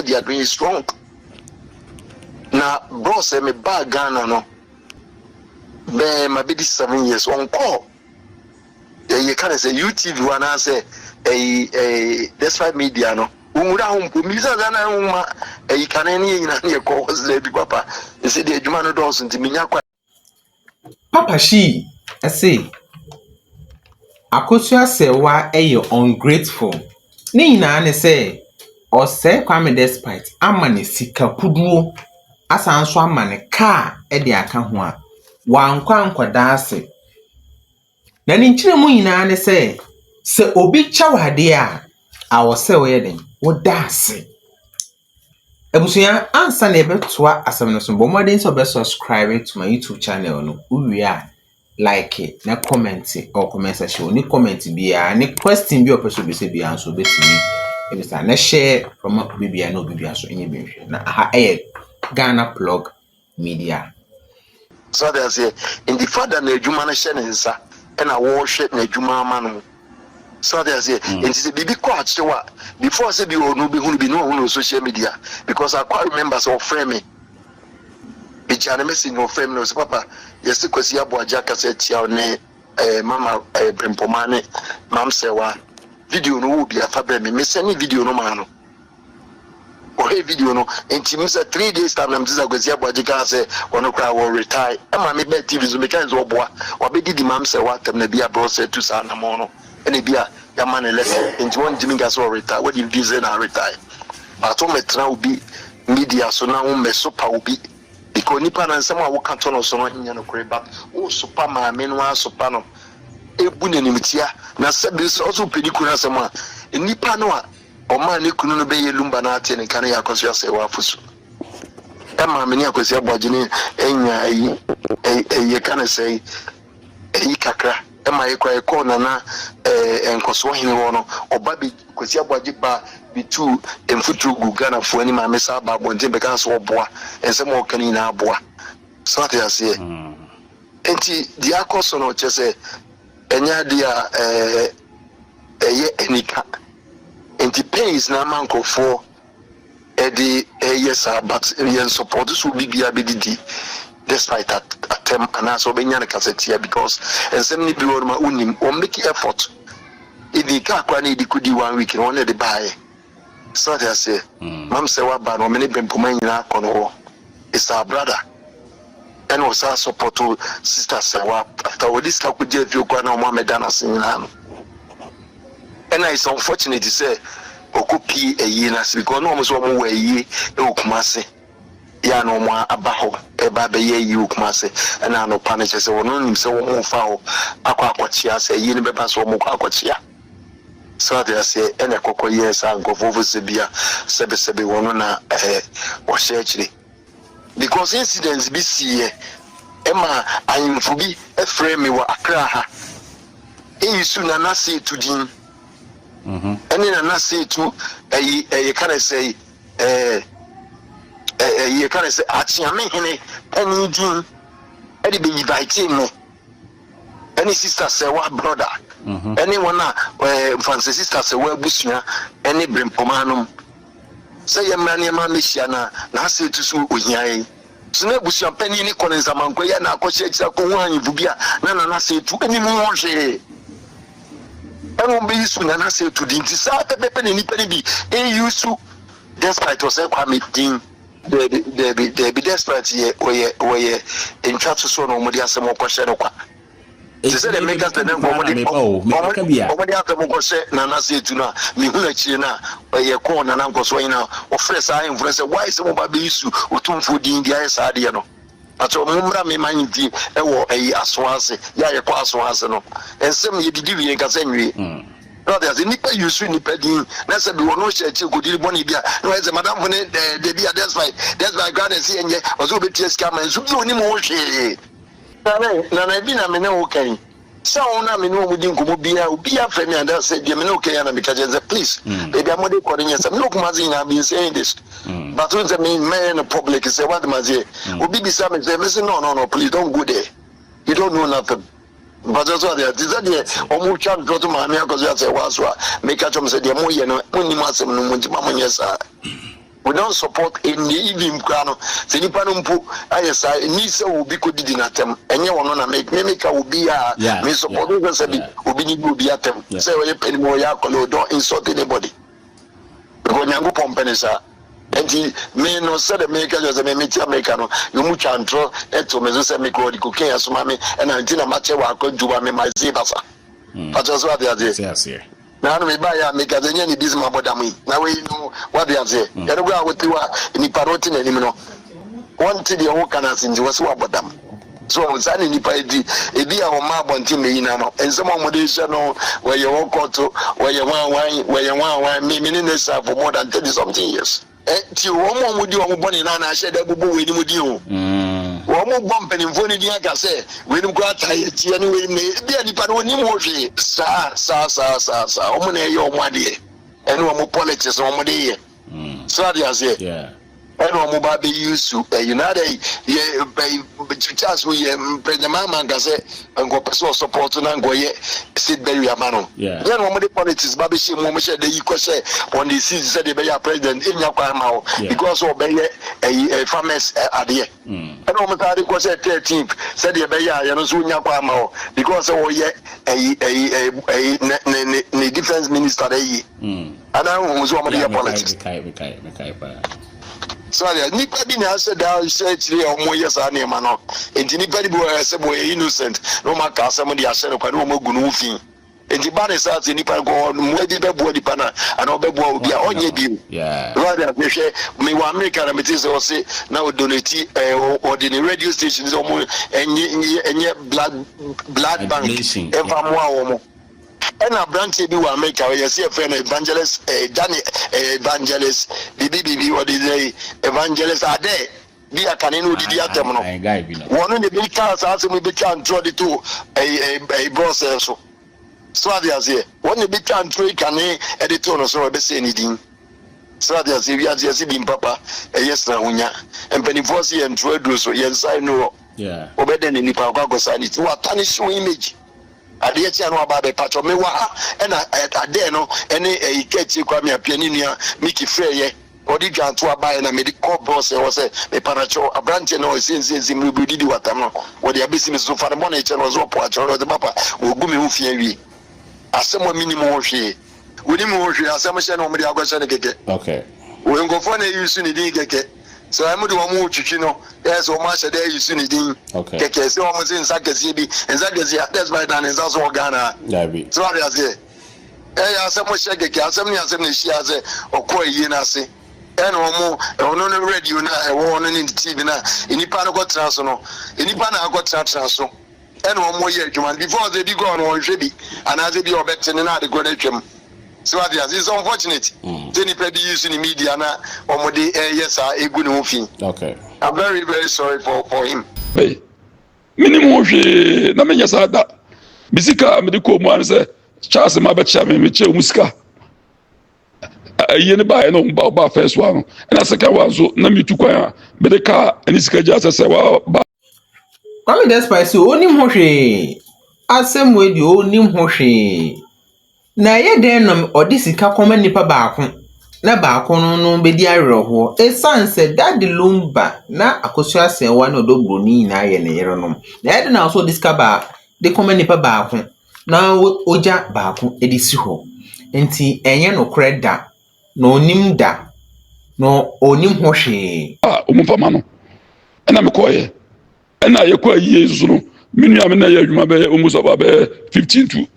what they are doing is wrong. Now, bro, say me bag Ghana no. Be my baby 7 years on call. You can say UTV one and say that's why media no. Umura umpu misa Ghana uma can any in call was lady papa. You say the Jumano Dawson to me. Papa she, I say. Akosua sewa ungrateful. Ni nyina say or say Kwame Despite amane sika kuduo asa nso amane car de aka ho a wankwa nkwada ase. Na ni nkyire mu nyina ne say se obi chawade a awo se wo yeden wo da ase. Ebusuya ansa na ebetoa asem no so bomodin so be subscribe to my YouTube channel no uwie a like it, na comment or comment section, ni comment biya, ni question bi opeso be se biya so betimi. Ebi sa na share from bibiya no bibiya so enye bi. Na aha Ghana Plug Media. So they say in the father na adwuma na hye ne nsa e na wo hwe na adwuma ama no. So they say it is a bibi kwa achewa before say bi onu bi hunu bi no hunu social media because I quite remember so frame me. Bichane message no frame no so papa yesi kwesi aboaja kase tia ne mama brempomane mam sewa video no wo bia fa be me send video no ma no o video no enti me say 3 days time am tisa kwesi aboaja kase wono kra wo retire e ma me be TV so me kan zo boa wa be di mam sewa tem na bia bro say tu sa na mo no ene bia ya man lesson enti won jimi gas wo retire what you do na retire but o metra obi media so na wo me super obi because nipa na nsema wo ka to no so no nya no kore back wo super ma me no super no ebu ne nimtia na sebi so so pediku na sema nipa no a o ma ne kunu no be yelumba na ate ne kan ya akoso ase wa afusu e ma me ne akosi abogene enya ye kan say kakra e ma ye kwa na na enkoso hene wo no oba bi akosi aboge ba bitu emfutu Ghana fo ani ma me sa ba bonte be kan so boa ensem o kan ina boa so that you see enti di akoso no chese enya dia eye enika enti pains na mankofo edi yes but yen support so bibia bedidi despite that attempt and so benya na kasetia because ensem ni bi wo ma unim o make effort idi ka kwa na idi kudi 1 week no na de bae. So they say, Mam say what bad many Bempoma in Kono is our brother. And was our support to sister Sawa after all this talk with you go no Mohammed Dana singing. And it's unfortunate to say Okupi a year because no almost 1 more ye Okumase. Ya no more abaho, a baby ye Ukumase, and I no punishes or no himself more foul. Aquaquachia say ye never pass or more aquachia. So they say ene koko yes and go over Zebia sebe wono na washe because incidents be see ema ayimfo bi eframe wa akra ha eyisu na na say to din ene na na say to you can say you can say achiame hene eni din e de be invite me any sister say what brother anyone Francis sister say well busua any brempomanum say ye mrani ma mehia na say to so ohian so na busua pani ni kono nsamanko ya na akɔhye akira ko ho anyivu bia na say to any mu hwe eno be yisu na say to dinti sa pepe ni nipa ni bi yusu despite was Kwame din the despite ye oye in chat so no mo dia asem okɔhye no kwa. They said they make us the name Omodi After Nana say to now, Mihuna China, or your corner and Uncle Swina, or fresh I influence. Why is some baby issue or two food in the ice adiano? At all, Mumra me mind tea, a aswase, ya quaswasano, and some ye did you in Casenri. Brothers, the nipper you soon nipping, that's a no share to good Bonibia, no as a madam when they be a that's why God is saying, was over tears come and so no more share. Nana bina me no okay. So na me no mudi nkomo bia frame and say me no okay na because please baby I'm not calling you some no kumazin I've been saying this but when the man in public say what mazie obi bisa me say no please don't go there you don't know nothing but that's what they are there omo chan go to mama because you say waswa make catch them say dey mo ye no oni masem no mo ntima mo nyesa we don't support any even krano se nipa no mpo ayesa ni se obi ko didi na tem enye wono na make obi a me support go say obi ni obi atem say we pay mo ya call don't insult anybody because nyango pompenesa enti me no say the make just me meet America no you mu chantro eto me so say me ko di ko ken asoma me na nti na mache wa ko juba me mazi basa but just what they are there na no me buy ya make as any business about me na we know what they are there you know go with you ni paroti na ni no one thing the whole can asinji was what about them so sani nipa edi a o ma bonti me yina no ensemo modesha no where you walk to where you wan me ne serve for more than 30 something years ti wo mo mudi wo boni na na hye da bubu we ni mudi o wo mo bom penimfo ni dia ka se we ni ko ataye tie ni we ni bia nipa no ni mo hwe sa o mo na ye o mo ade ene wo mo politics wo mo de ye so dia say and one mobile be used to United, chance we President Manga say and go personal support and go yet sit very amano. Yeah, then one of the politics, Baby Shim, the equal say on the season said they be a president in your crime because of a farmers at the and almost had it was 13th said they be a Yanosunya Pamao because of yet a defense minister. And I was one of the politics. Sorry, nipa bi na say da say chire omo yesa na ma no enti nipa bi bo say boy innocent no ma ka asem de ahye no kwa no mo gu no fi enti ba ne sa say nipa ko mo di be bo di pa na ana obebu obi a onye bi rather me hwe me wa America na me say o say na o donate ordinary radio stations omo enye blood bank ever mo awomo and a branch bi wa America we see a friend evangelist Danny evangelist bibi what is evangelist are there bi akane no didi atem no one ne bi cars as me bi can draw the two a boss so they are here one ne bi can draw kane editor no so be say anything so they are here we are see bi papa yes na hunya empany force and draw do so yes I know obeden ni pa kwa sani to atanish image ade tia no aba be patcho me wa na ade no ene ikechi kwa me apia ni nua miki freye odi dwanto aba na me di call boss e wo se me paracho abrante no sinzi me bi didi watam no wo de abisi me so fa mo na eche no zo po acho no de papa wo gu me hu fie wi asemo minimum hwe woni mo hwe asemo hye no mo de agwase ne keke okay wo ngofo na yusu ni din keke so I mudi wamu chichi no yes o ma shede yusu ni din keke se o mo se nsakesi bi nsakesi that's why dan nsaso Ghana so what you say asemo hye keke asem ni hye ase okoyi na ase ene omo ono no radio na ewo ono ni TV na enipa no go transo no enipa na go transo ene omo ye adwuma before they be go on hwe bi anaze bi obetene na de go na twem. So it's unfortunate. Any people using the media na omode yes egu ne ofin. Okay. I'm very very sorry for him. Hey. Minimum hwe na menya sada. Bisika me de ko mu an se Charles ma be cha me che musika. Ayi ne ba no ba first one. Na second one so na me tu kwan me de ka ani sika ja se wa ba. Kwame Despite onim ho hwe. Asem we di onim ho hwe. Na ye den no odi sika koma nipa baako na baako no bedi awerho esanse dadi lumba na akosu asenwa na odobroni na ye ne yere no na ye na so diska ba de koma nipa baako na oja baako edisi ho enti enye no kreda no onim da no onim ho hwe omufama no ena me koye ena ye kwa yi yesu no minu am na ye adwuma be omuso ba be 15 to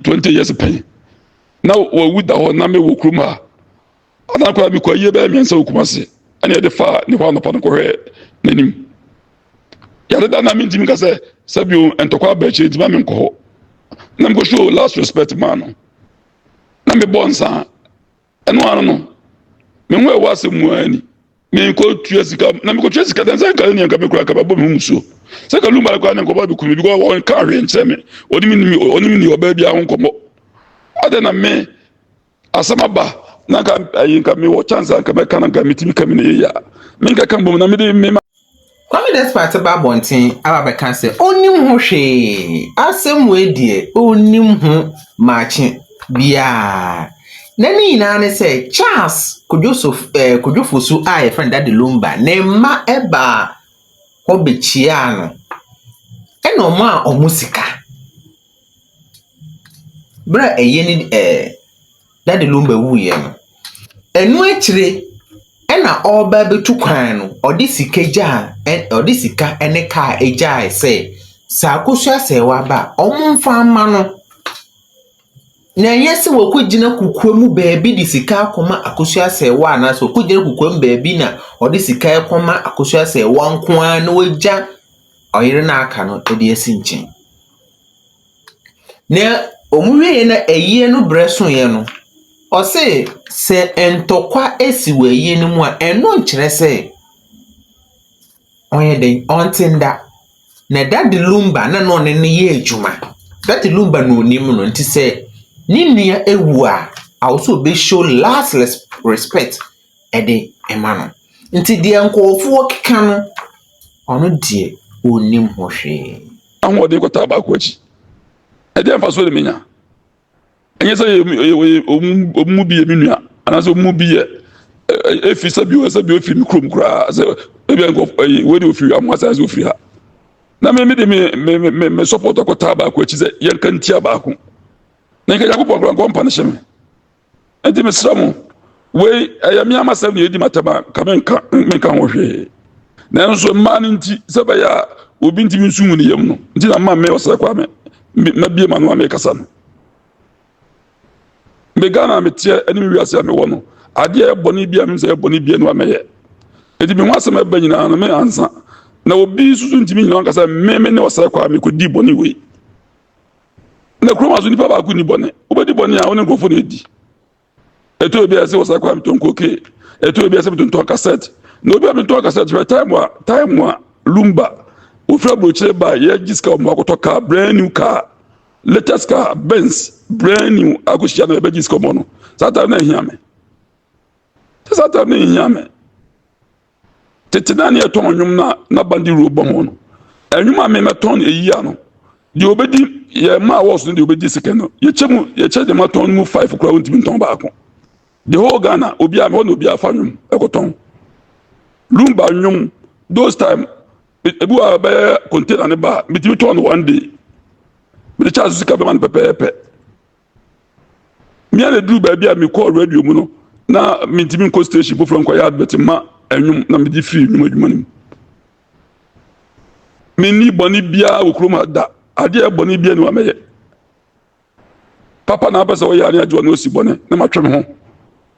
20 years pen now we with the whole na me wo kruma ana kwa mi kwa ye be mi nsa okumase ana ye de fa ni kwa no pa no ko hwe nanim ya de na mi ntimi ka se sabio entokwa ba che ntima mi nko na me go show last respect man na me bonsa eno ano no me nwe wase muani me ko tuasika na me ko tuasika dan san ka ni nka me kura ka ba bo me muso se ka lumba kwa nko ba bi kumi bi ko won ka hwe ncheme onimi ni oba bia ho nkomo adena me asamaba na ka ayinka me wo chance ka me kana ka mitimi ka me ne ya me nka kan bom na me de me Kwame Despite ba bonten aba be kan se onim ho hwe asem we die onim ho maache bia na ne nyinaa ne sɛ Charles Kwadwofosu a yɛfrɛ Daddy Lumba ne mma ɛba hɔ bɛkyia no ɛna ɔmo a ɔmo sika bra ɛyɛ ni Daddy Lumba wuyɛ no ɛno akyire ɛna ɔba bɛtu kwan no ɔde sika ɛne kaa egyae sɛ saa akosua sɛ waba ɔmo mfa ama no na yɛsɛ wɔkɔgyina kukua mu baabi de sika akɔma akosua sɛ wa na so wɔkɔgyina kukua mu baabi na ɔde sika akɔma akosua sɛ wa nko a na wagya ɔyere na aka no de asi nkyɛn na ɔmuwie na ayie no brɛ so yɛ no ɔse sɛ ntɔkwa esi wɔ ayie no mu a ɛno nkyerɛ sɛ ɔyɛ den ɔntenda na Daddy Lumba na no ne yɛ adwuma Daddy Lumba no onim no nti sɛ ni nua ewu a also be show last respect ɛde ɛma no nti deɛ nkɔɔfoɔ keka no ɔno deɛ onim ho hwee ahoɔden kɔta baako akyi ɛdeɛ mfa so de menya ɛnyɛ sɛ ɔmu bi yɛ me nua anaasɛ ɔmu bi yɛ ɛfi sɛ bi ɔfiri me kurom koraa sɛ ɛbi wɔde ɔfiri amoasa sɛ ɔfiri ha na me support kɔta baako akyi sɛ yɛnka ntia baako na nka Yakobɔ nkɔ mpa ne hyɛ me enti mesra mo wei ɛyɛ me amasɛm ne yɛdi matama ka menka ho hwee nanso mmaa no nti sɛ bɛyɛ a obi ntimi nsu hu ne yam no nti na mma me ɔsɛ kwa me mabie ma no a mekasa no me Ghana meteɛ ɛne me wiase a mewɔ no adeɛ ɛbɔne bi a me sɛ ɛbɔne bi no a mɛyɛ enti me ho asɛm ɛba nyinaa no me ansa na obi susu ntimi nyinaa nkasa me ne ɔsɛ kwa me kɔdi bɔne wei na kroma so nipa baako ni bɔne obedi bɔne a wone nkrofo na edi eto obi ase wasa kwa mtonkoke eto obi ase mtonto cassette na obi mtonto cassette for time a Lumba ofra brochire ba ye giska o makoto car brand new car latest car Benz brand new akoshia na be giska mo no sata na hia me sata na hia me tetina na eton nwum na bandi ro bɔ ho no enwum a me meton eyi ano di obedi ye ma was no di obedi sika no ye che de maton mu 5 kura wontimi nton baako the whole Ghana obi a me no obi afa nwum ekoton Lumba nwum those time ebu a be container ne ba mitimi ton one day me charge sika be man pepepe me na duru ba bia me call radio mu no na mitimi ko station foforo nko ya advert ma nwum na me di free nwum adwuma nim me ni boni bia okroma da ade eboni bia ni wa meye papa na abasa o ya ni ajo na osi bone na matwem ho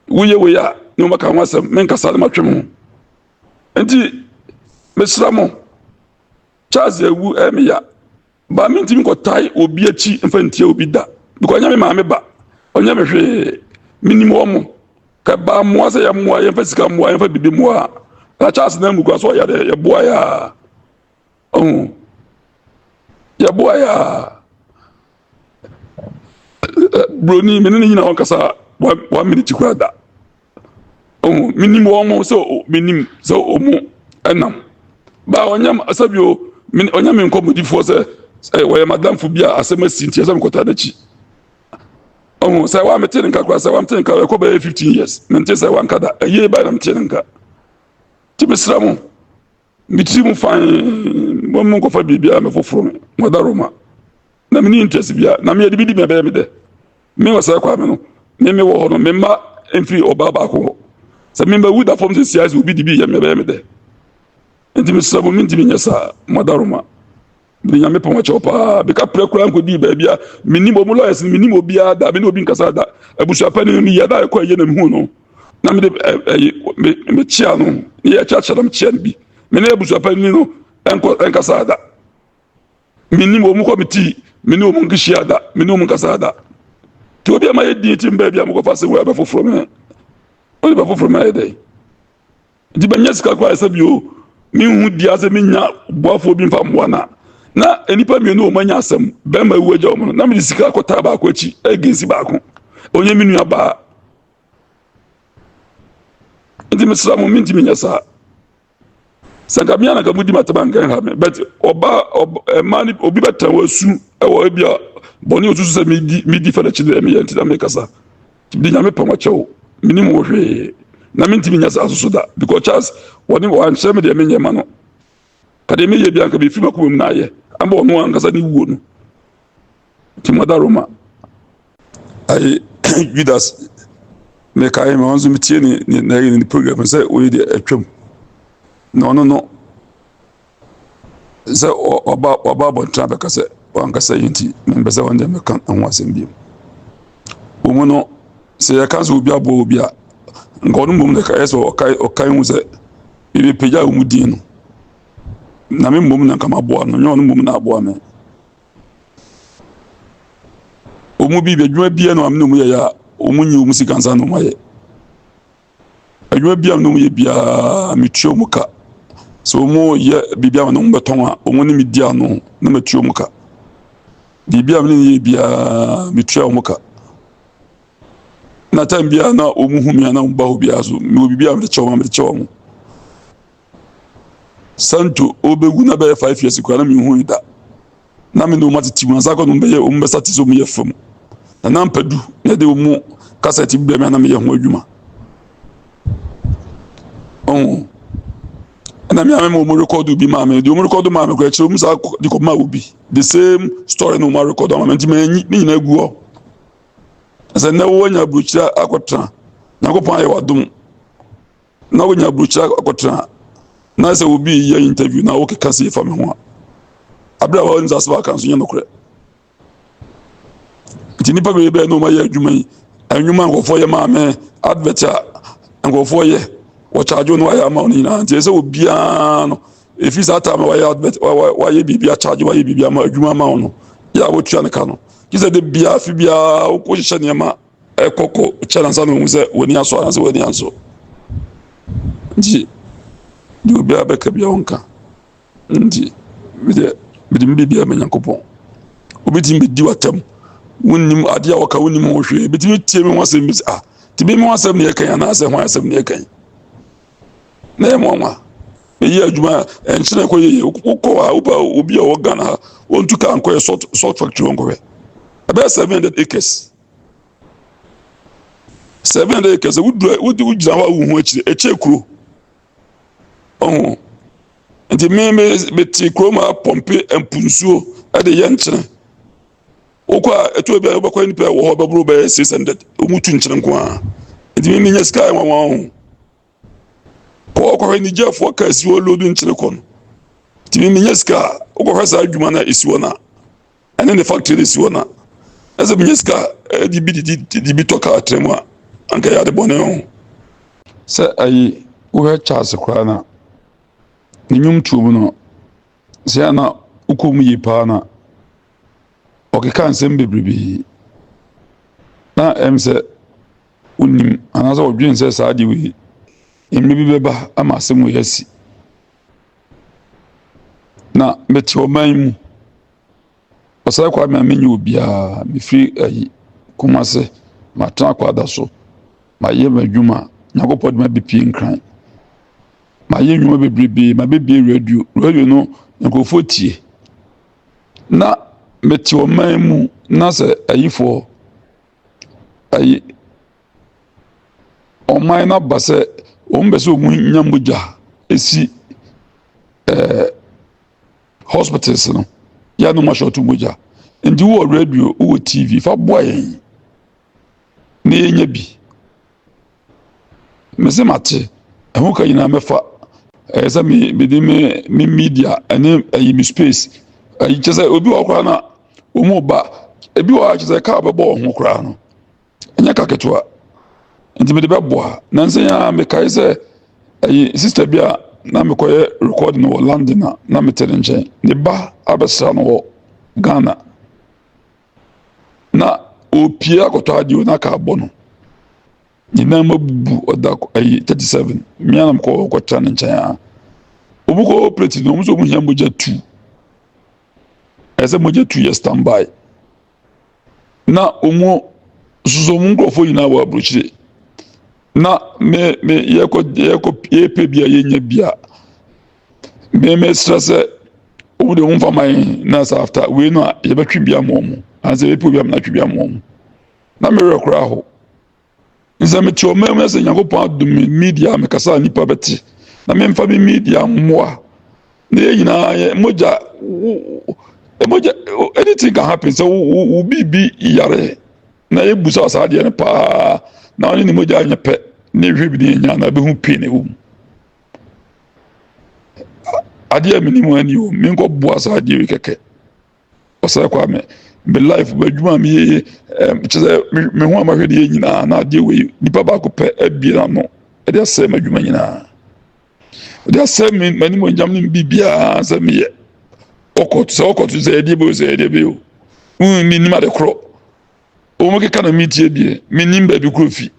wuye ya ni o maka ho asem men kasa na matwem ho enti mesra mo Charles ewu emiya ba mi ntimi ko tai obi achi mfa ntia obi da biko anya me ma me ba onya me hwe minimo mo ka ba mo ase ya mo ya mfa sika mo ya mfa bibi mo a Charles na mu ko so ya de ya boa ya ya boa ya broni menene nyina on kasa 1 minute kura da minimo mo so minim so omo enam ba onyam asabio onyam nkomodi fo se we madam fu bia asema sinti asem kota dachi se wa meten nka kura se wa meten nka ko ba 15 years mente se wa nkada eye ba na meten nka tibisra mo mitiri mu fan mo ko fa bibia me foforo mo da Roma na mini interest bia na me yedi me be me de me wasa kwa me no me wo ho no me ma enfiri oba ba ko se me ba wuda form se size obi di bi ya me be me de enti me sabo minti me nyasa mo da Roma me nya me pon wa chopa be ka prekura nko di ba bia minimo mo lawyers minimo bia da me no obi nkasa da abusua pa ni ya da ko ye na me hu no na me de me chia no ye cha na me chia bi me na abusua pa ni no enkasa da minimo mu committee minimo mu nkishia da minimo mu nkasa da ti obi ma ye di ti mba bia mo ko fa se we ba foforo me o ba foforo me dey di banya sika kwa sabio mi hu di ase mi nya boafo bi mfa mwana na enipa mi no manya asem be ma wu agya omo na mi sika akota ba akwachi agensi ba ako onye mi nua ba ndi mesra mo minti mi nyasa sankamia na kabudi matabangan ha me but oba mani obi betan wasu e wo bia boni otusu se mi di fa da chide mi yanti da me kasa di nyame pa macho minim wo hwe na mentimi nya sa so da because Charles woni wan hyem de menye ma no kade meye bia nka be fi makomum na ye amba ono ankasa ni wuo no ti Roma ai Judas me kai ma onzo mitie ni na ni program say we de atwam no say oba bontra be kase wankasa yinti mbese wonde me kan ho asem bi omo no se ya kanso obi abo obi a ngono mum de kai so okai hu se ibe peja hu din no na me mum na kama abo no nyono mum na abo me omo bi be dwuma bia no amne mu ya omo nyi omo sikansa no maye adwuma bia no mu ye bia metio muka so omo ye bibia no mbeton a omo ni media no na metio muka bibia me ye bia metio muka na time bia na omo hu me na mba ho bia so me bibia me chewo mo santo obegu na be 5 years kwa na me hu ida na me no matiti mu asako no be ye omo be satizo me ye fam na nampadu na de omo cassette bi me na me ye ho adwuma na me am mo record bi ma me de omo record ma me ko eche omo sa di ko ma obi the same story no ma record ma me nti me nyina guo asa na wo nya bruchira akotra na ko pan ye wadum na wo nya bruchira akotra na se obi ye interview na wo ke kan se fa me ho abra wa nza so kan so nya nokre nti nipa be no ma ye adwuma yi anwuma ngofo ye ma me advert ngofo ye wo charge no ya ma oni na nti se obi no efi sa ta ma wa ye advert wa ye bibia charge wa ye bibia ma adwuma ma ono ya wo tua ne ka no kisa de bia fi bia ko hye ne ma ekoko challenge no mu se woni aso na se woni aso nti di obi abeka bia wonka nti bidi bia me Nyankopon obi tim bidi watam wonnim ade a waka wonnim ho hwe bidi tie me wasem bi ti bi me wasem ne kan na ase ho asem ne kan na e mo nwa me yi adwuma enchine ko ye ko a obi a wogana wontu kan ko salt factory wonko about 700 acres 700 acres would jira wa hu akire echekuro nti me ti kroma pompe empunsuo ade yenkyene okwa eto bia obakwa ni pe wo ho baburo be 600 omutu nkyene nko a nti me nya sky wa ko ko ni jefo ka si wo lodu nkyene ko nti me nya sky okwa sa adwuma na isi wona ene ne factory isi wona asa me nya sky di bi toka atrema anka ya de bone se ayi wo Charles Krana ninyum tubu no se na ukomu yipa na okeka nsem bebrebe na emse unim anaza odwen se saadi wi embi beba ama asem we yasi na meti oman mu osai kwa me amenyu obia me free ayi kumase matra kwa da so ma ye madwuma Nyankopɔn ma bi pie nkran ma ye nwuma bebrebe ma bebie radio no nkofo tie na meti oman mu na se ayifo ayi oman na base ombese omu nyambuja esi hospitals no ya no ma shotu muja ndi wo radio wo TV fa boy na yenya bi mese mate ehu ka yina mefa esa mi media ene ayi mi space ayi chese obi okra na omu ba ebi wa chese ka bebo ho kra no enya ka ketwa nti me de bebo na nse ya me kai se ayi sister bia na me koye record no London na me tere nche ne ba abesa no Ghana na opia akoto adio na ka bono nyina mabubu odako ayi 37 mianam ko kwata nche ya obuko operate no muso mu hia moja 2 ese moja 2 ya standby na omo suzo mu nkrofo nyina wa abrochire na me yeko yepe bia yenya bia me stress omo de umfa mai na sa after we no ye betwi bia momo anse yepe bia na twi bia momo na me rekora ho nse me tio me se Nyankopon adum media me kasa nipa beti na me mfa me media mmoa na yina moja anything can happen so wo bibi yare na ebusa asade ne pa na oni ni moja anya pe na hwe bi nya na be hu pin ewu ade aminimu ani o me nko bo asade wi keke osa kwa me be life ba djuma me chese me ho amahwede nyina na ade we nipa ba ko pe abie na no ade ase ma djuma nyina ade ase me mani mo njam ni bibia ase me ye okotu ze ade be o mi ni ma de kro o mo ke kana mi tie bie mi nim ba bi kro fi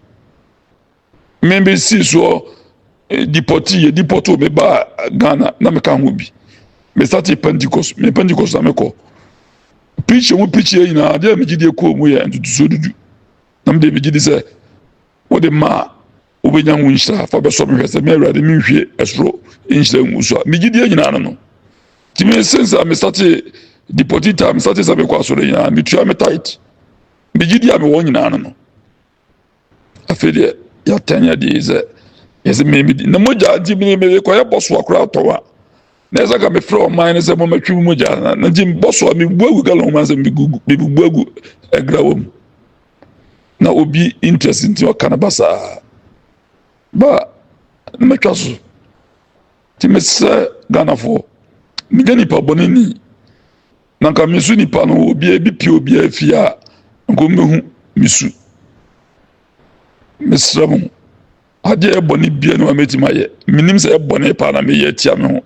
me be si so deporto me ba Ghana na me ka ho bi me start Pentecost na me ko preach yi na ade me gidi ko mu ya ntutu so dudu na me de gidi se wo de ma wo be nya nwunhira fa be so me hwese me awurade me hwie esro nhira nwuso me gidi nyina no ti me sense me start deportita me start sabe kwa so nyina me tua me tight me gidi a me wo nyina no afede ya tanya de ze yes me na moja di me ko ya boso akura towa na eza ka me fro mine se mo matwi moja na di boso me buagu galo ma se me buagu egrawom na obi interest nti o kana basa ba me kaso ti me se Ghana fo me gani pa bonini na ka misu ni pa no obi bi pi obi afia ngo mehu misu mesramu ade eboni bia no ametima ye minim se eboni pa na me ye tia me ho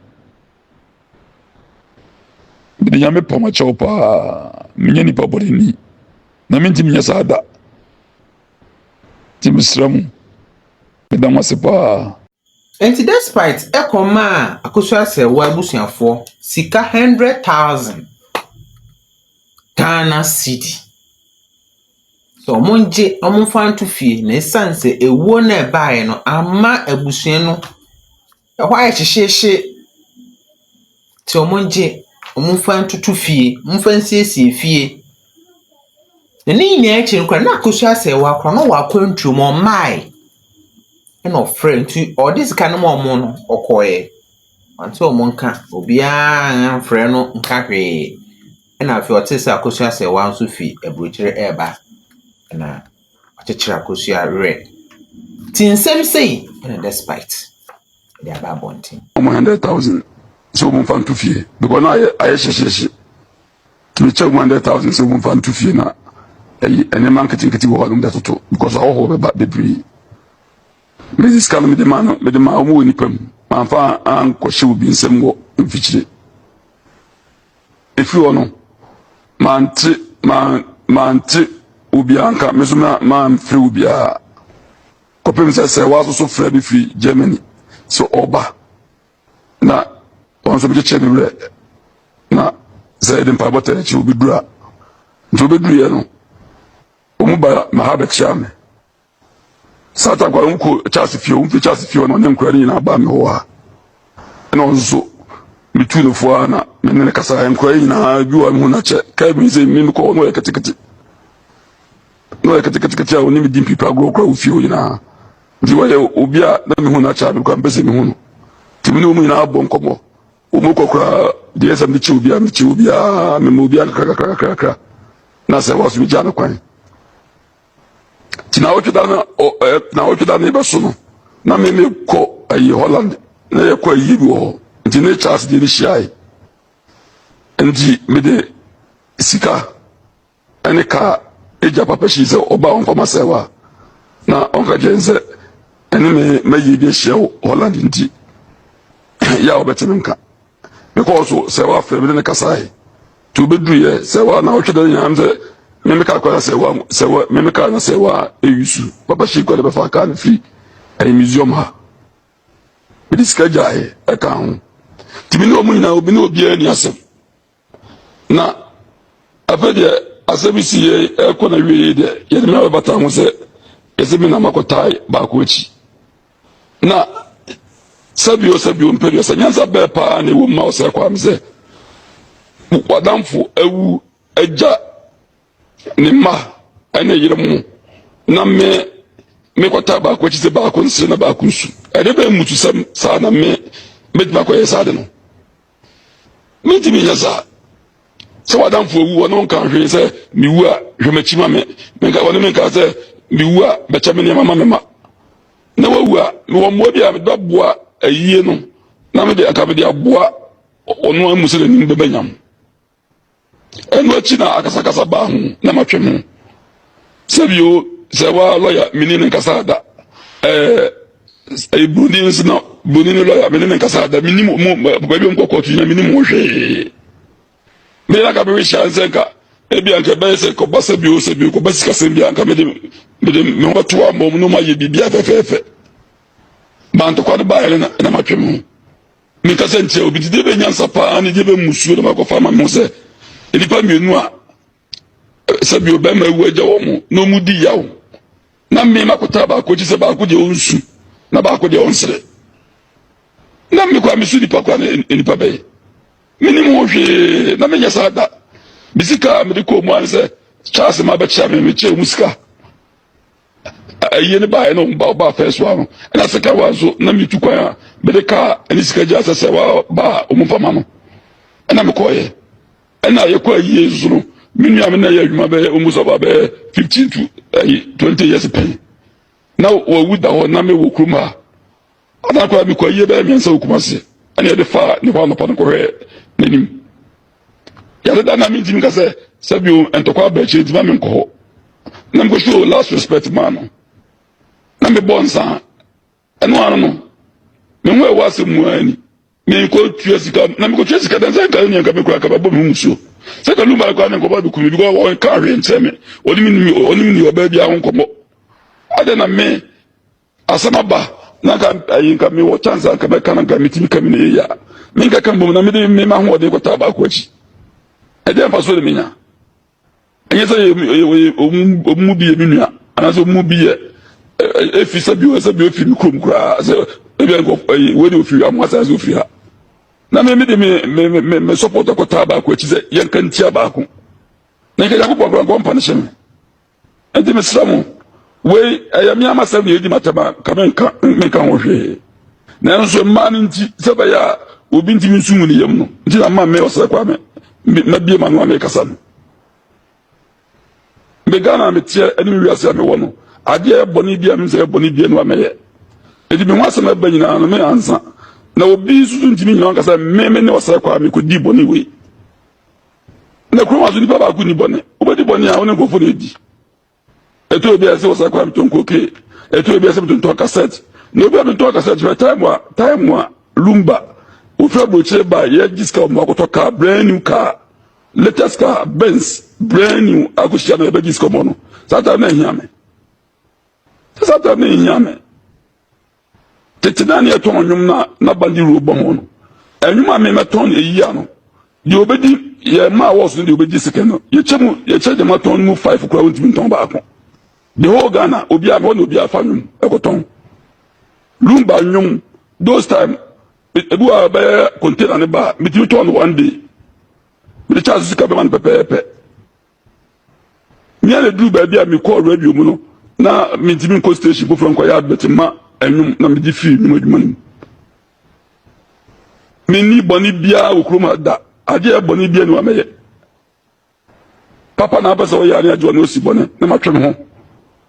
bi nyame poma chopa minyani pa bonini na minti minya sada ti mesramu me da wase pa enti despite ekoma akosua se wa abusuafo sika 100,000 Ghana city so monje omfanto fie na esanse ewuo na ebaaye no ama abusua no ehwa ayehyehyehye ti omonje omfanto tu fie mfansiesie fie na ni nya echi nkwa na akosua se wa akwa no wa kwantu mo mai eno friend tu odis kan mo mo no okoye wanti omonka obia friend no nka hwe na afi otese akosua se wa nso fi abrochire eba na achechira akosua re tinsem sei na despite they are bonting 100,000 so mo fan to fie because na aye shesheshi to check 100,000 so mo fan to fie na ene marketing wo halum da toto because all be bebre me this kind me de ma mo ni pam ma fa an ko hye obi nsem wo mfichire efi ono manti obi anka mesoma man free obi a kopem se wa so free bi free Germany so oba na on so bi chene na ze dem pa botere chi obi dura nto be duru ye no omu ba mahabet chame sata kwa nko chasi fio no nem kwari na ba me ho ha na onzo mitu no fo na menene kasa em kwari na bi wa mu na che ka bi se mi ko no eketekete a oni mi dimpi pa gro kwa fio ina ndi wa ye obi a na me hu na cha bi kwa mbese me hu no timi no mu ina abo nkomo omu kokra de esa mi chi obi a me mo obi a kaka na se was mi jana kwan tina otuda na ibeso no na me ko ayi Holland na ye ko ayi bi ho nti ne chance de ni shiai ndi me de sika ene ka eja papa shi se oba on fama sewa na onka jense ene me yi bi hia Holland nti ya obetenka because sewa fe me ne kasai to be do ye sewa na otuda nyamze memeka kwa sewa memeka na sewa eyusu papa shi kwa be fa kan fi ay museum ha bi diska jae e ka ho timi no mu na obi na obi ani asem na afede asebisi ye e ko na wie de ye de me bata ho se esemi na makotai ba ko echi na sabio mperio sanyanza be pa na ewu ma o se kwa mse wadamfo ewu eja ni ma ene yire mu na me me kwata ba ko chise ba ko nsire na ba ko nsu ede be mutu sam sa na me ba ko yesa de no me ti me yesa se wadan fo wu wono kan hwe se mi wu a hwe machi ma me ka wono me ka se mi wu a be cha me ne mama me ma na wa wu a me wo mo bia me do boa ayie no na me de aka me de aboa ono amu se ni be banyam eno achi na akasa ba hu na matwe mu sebio se wa lawyer menene kasa da Brunins na Brunin lawyer menene kasa da minimum ba bi nko kotu na minimum hwe me la ka be chance ka ebi anka be se ko basa bi o se bi ko basa kasa bi anka me ho to am no ma ye bibia fefefe ba nto kwa ba ele na matwe mu me kasa nche obi de be nyansa pa ani de be musuo na makofa ma mo se enipa mienu a sabi obema ewu aja wo mo no mu di yawo na me makota ba ko jise ba ko de onsu na ba ko de onsere na me kwa misu di pa kwa enipa be minimum hwe na me nyasa da bisika me de ko mu an se chance ma ba cha me che musika ayi ne ba no ba first one na seka wa so na me tu kwa me de ka ani sika ja se wa ba omfa ma no na me ko ye na ye kwa yesu no minu ya na ye adwuma be almost about 15 to 20 years pen now we would that na me wo kruma ana kwa mi kwa ye be mi nsa okumase ana ye de fa ni kwa no pa no ko he nanim ya da na mi ntimi ka se sabio entokwa ba chi ntima me nko na me go show last respect man na me bonsa eno ano no me ho e wase mu ani me ko tuasika na me ko tuasika dan san ka ni nka me kwa ka ba bo me musuo se ka lumba kwa ne ko ba ku mi go wo ka hwe nteme oni mi oba bia ho nkomo ade na me asama ba na ka ayin ka me wo chance ka be kana ka mitimi ka me ne ya me ka kan bo na me de me ma ho de ko ta ba ko achi ade fa so de menya enye se omu bi e minua ana so omu bi e efi sabi ofi mi krom kra se e bi ko we de ofi amwasa se ofi ha na me support ko ta ba ko achi se yankan tia ba ko na ke yakopɔ nkɔ mpa ne hyɛ me enti mesra mo wei ɛyɛ me amasɛm ne ɛdi matama ka menka ho hwee nanso mmaa no nti sɛ bɛyɛ a obi ntimi nsu mu ne yam no nti na mma me ɔsɛ kwa me na bie ma no a mekasa no me Ghana meteɛ ɛne me wiase a mewɔ no adeɛ ɛbɔne bia me sɛ ɛbɔne bia no a mɛyɛ enti me ho asɛm ɛba nyinaa no me ansa na obi susu ntimi nyina nkasa me ne ɔsɛ kwa me kɔdi bɔne wei na kroma so nipa ba ku ni bɔne obedi bɔne a woni nkofo na edi eto obi ase wosa kwa mtonko ke eto obi ase mtonto cassette na obi mtonto cassette for time wa lumba ofra broche ba ye giska mo akoto car brand new car latest car Benz brand new akoshia na be giska mo no sata na hiame tetina ne eto onwum na bandi robo mo no enwum a me meton eyi ano di obedi ye ma was no obedi second no ye che ma ton mu 5 kura wonti ton ba ko the whole Ghana obi a no obi afa nwum ekoton lumba nwum those time ebu a be container ne ba mitimi ton one day me charge sika be man pepepe me ale dru ba bia me call radio mu no na mitimi ko station bo franco ya advert ma enwum na me di fi ni adwuma ni me ni boni bia okroma da ade boni bia ni wa meye papa na abasa oya ni ajo na osi boni na matwem ho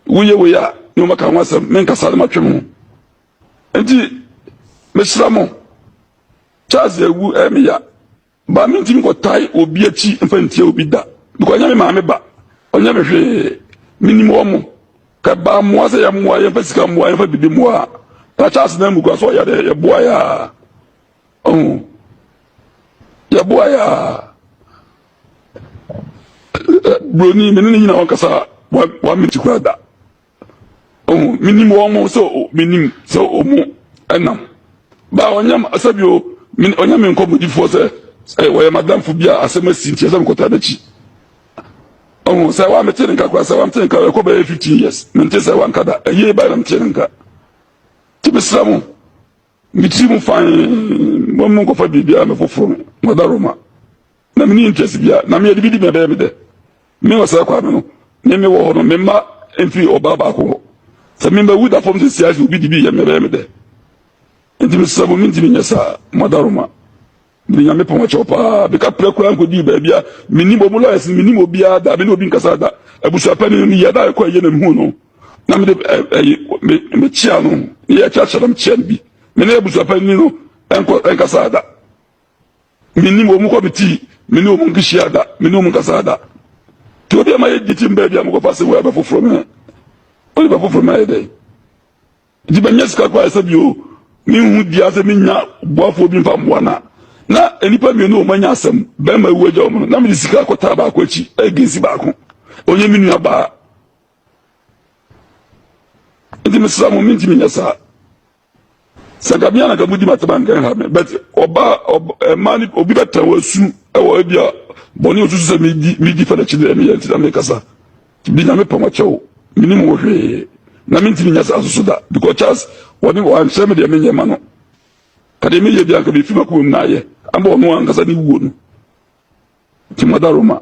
wuye ya ni o maka nwasem men kasa na matwem ho enti mesra mo Charles ewu emiya ba mi ntimi ko tai obi achi mfantie obi da because nya me ma me ba onya me hwe minimum mo ka ba mo ase ya mo ya fasika mo ya fa bibi mo a ta Charles na mu ko so ya de ya boa ya ya boa ya broni menini nyina wakasa wa miti kwada minimum mo so minim so omo enam ba onyam asabio onyam nko modifo se wo madam fu bia asema sinti asem kota da chi se wa meti nka kwa se wa meti nka ko ba 15 years menti se wa nkada ye ba na meti nka tibisramu miti mu fan mo ko fa bibia me foforo modaroma na mini interest bia na me bidi me be me wasa kwa me no me wo no me ma emfi obaba ko sɛ memba wu da fam sɛ siase obi di bi yɛ mɛbɛyɛ me dɛ nti mesɛ mo mentimi nyɛ saa madaroma mede nyame pɔn akyɛw paa bɛka prɛ koraa nkɔdii baabi a menim ɔmo lawyers menim obiara da bɛne obi nkasa da abusuapani no meyɛ da ɛkɔ ɛyɛ na mehu no na mede mekyia no ne yɛkyerɛkyerɛ no mekyia no bi mene abusuapani no ɛnkasa da menim ɔmo kɔmitii mene ɔmo nkehyia da mene ɔmo nkasa da nti obi ama yɛgye tim baabi a mokɔfa sɛ wo ɛbɛfoforɔ me ɔde bɛfoforɔ me ayɛ dɛ nti bɛnyɛ sika kɔ ayɛ sɛ bio mehu dia sɛ menya boafoɔ bi mfa mmoa no na enipa mienu omanya asɛm bɛma ewu agya ɔmo na mede sika akɔtaa baako akyi ɛgesi baako onye me nua baa nti mesra mo mentimi nyɛ saa sakabia na kamudi mataba nkan ha me but mani obi bɛta wasu ɛwɔ ebia bɔne osusu sɛ medi fa n'akyi dɛ meyɛ nti na mekasa bi na mepam akyɛw menim wɔ hwee na mentimi nyɛ saa soso da because Charles wɔne wɔanhyɛ me deɛ menyɛ ma no kade meyɛ bia nka mefi makom na ayɛ amba ɔno ankasa ne wuo no ti madaroma